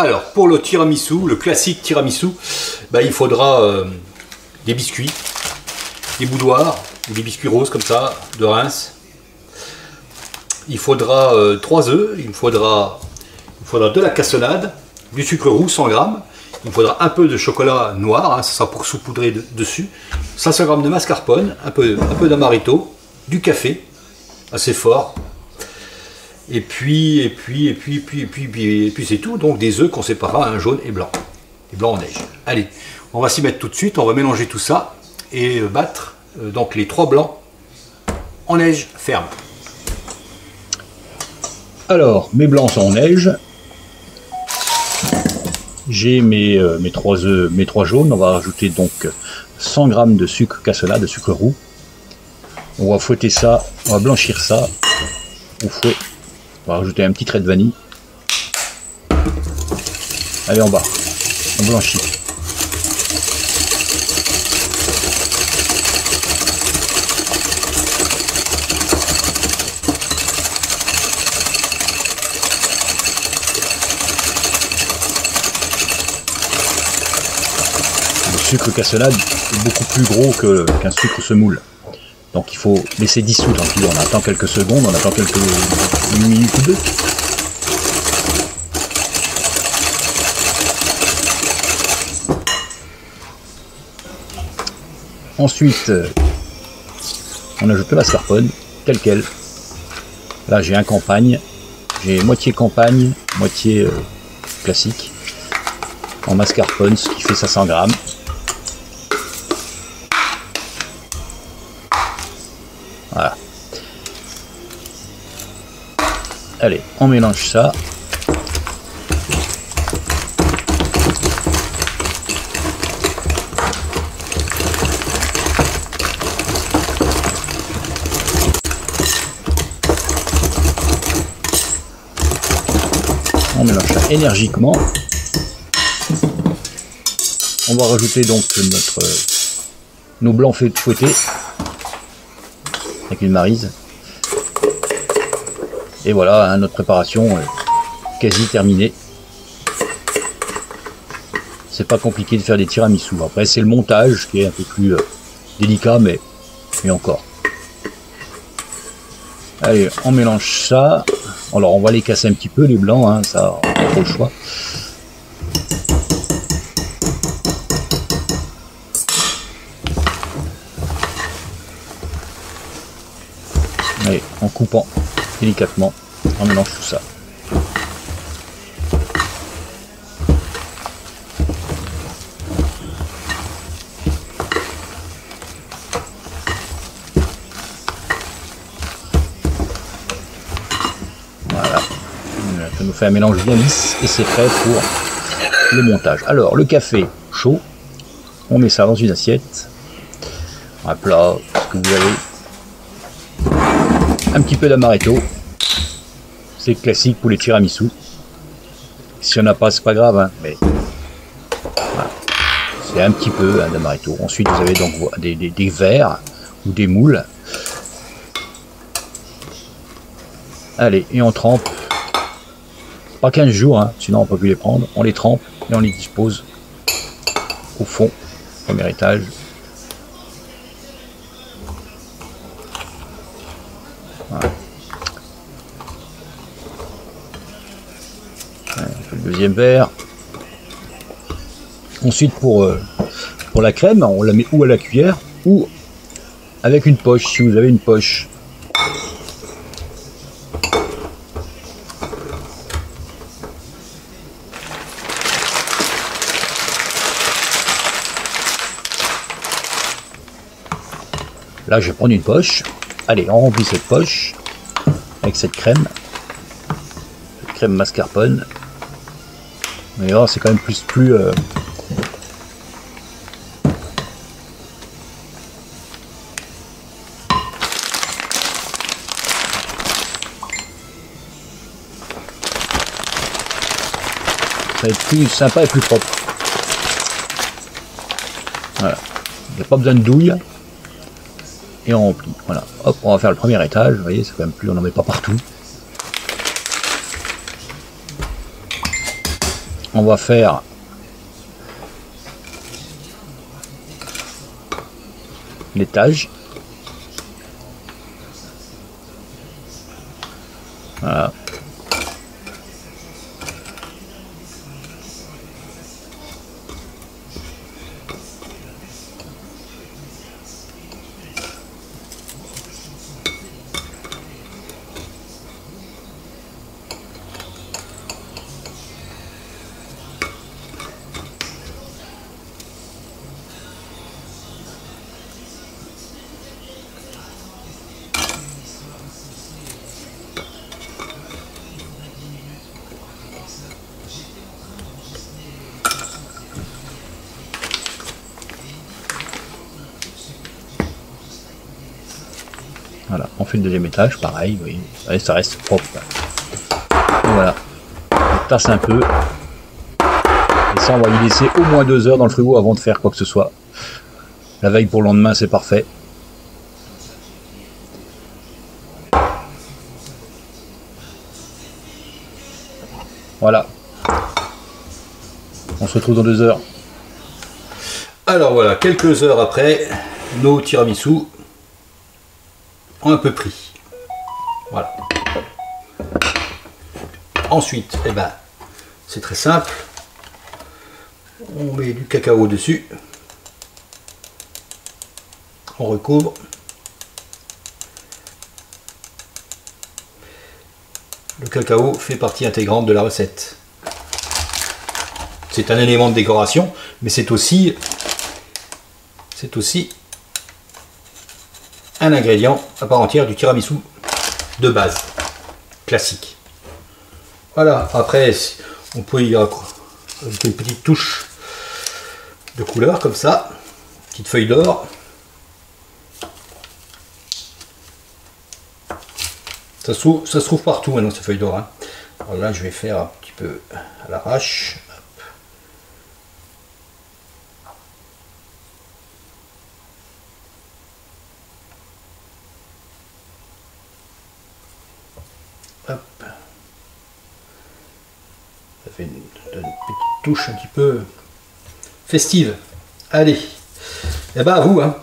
Alors, pour le tiramisu, le classique tiramisu, bah, il faudra des biscuits, des boudoirs, ou des biscuits roses comme ça, de Reims. Il faudra 3 œufs, il faudra de la cassonade, du sucre roux 100 grammes, il faudra un peu de chocolat noir, hein, ça sera pour saupoudrer dessus, 500 grammes de mascarpone, un peu d'amaretto, du café, assez fort, et puis c'est tout, donc des œufs qu'on séparera, un jaune et blanc en neige. Allez, on va s'y mettre tout de suite, on va mélanger tout ça et battre donc les 3 blancs en neige ferme. Alors, mes blancs sont en neige. J'ai mes 3 œufs, mes 3 jaunes. On va rajouter donc 100 grammes de sucre cassonade, de sucre roux. On va fouetter ça, on va blanchir ça au fouet. On va rajouter un petit trait de vanille. Allez, en bas, on blanchit. Le sucre cassonade est beaucoup plus gros qu'un sucre semoule. Donc il faut laisser dissoudre un peu. On attend quelques secondes, on attend une minute ou deux. Ensuite, on ajoute le mascarpone, tel quel. Là j'ai un campagne, j'ai moitié campagne, moitié classique. En mascarpone, ce qui fait 500 grammes. Voilà. Allez, on mélange ça. On mélange ça énergiquement. On va rajouter donc nos blancs fouettés avec une maryse. Et voilà, hein, notre préparation est quasi terminée. C'est pas compliqué de faire des tiramisu. Après, c'est le montage qui est un peu plus délicat, mais encore. Allez, on mélange ça. Alors, on va les casser un petit peu, les blancs, hein, ça, on n'a pas trop le choix. Allez, en coupant délicatement, on mélange tout ça. Voilà, ça nous fait un mélange bien lisse et c'est prêt pour le montage. Alors, le café chaud, on met ça dans une assiette, un plat, ce que vous avez. Un petit peu d'amaretto, c'est classique pour les tiramisu. Si on n'a pas, c'est pas grave, hein, mais voilà. C'est un petit peu hein, d'amaretto. Ensuite, vous avez donc des verres ou des moules. Allez, et on trempe. Pas 15 jours, hein, sinon on ne peut plus les prendre. On les trempe et on les dispose au fond, premier étage. Voilà. Le deuxième verre. Ensuite pour la crème, on la met ou à la cuillère ou avec une poche si vous avez une poche. Là je vais prendre une poche. Allez, on remplit cette poche avec cette crème mascarpone. Mais là, c'est quand même plus ça va être plus sympa et plus propre. Voilà, il n'y a pas besoin de douille. Et on remplit. Voilà. Hop, on va faire le premier étage. Vous voyez, c'est quand même plus, on n'en met pas partout. On va faire l'étage. Voilà. Voilà, on fait le deuxième étage, pareil, oui, ouais, ça reste propre. Et voilà, on tasse un peu. Et ça, on va y laisser au moins 2 heures dans le frigo avant de faire quoi que ce soit. La veille pour le lendemain, c'est parfait. Voilà. On se retrouve dans 2 heures. Alors voilà, quelques heures après, nos tiramisu ont un peu pris. Voilà. Ensuite, eh ben, c'est très simple. On met du cacao dessus. On recouvre. Le cacao fait partie intégrante de la recette. C'est un élément de décoration, mais c'est aussi un ingrédient à part entière du tiramisu de base, classique. Voilà, après on peut y ajouter une petite touche de couleur comme ça, petite feuille d'or. Ça se trouve partout maintenant ces feuilles d'or. Hein. Alors là je vais faire un petit peu à l'arrache. Hop. Ça fait une petite touche un petit peu festive. Allez, et ben à vous. Hein.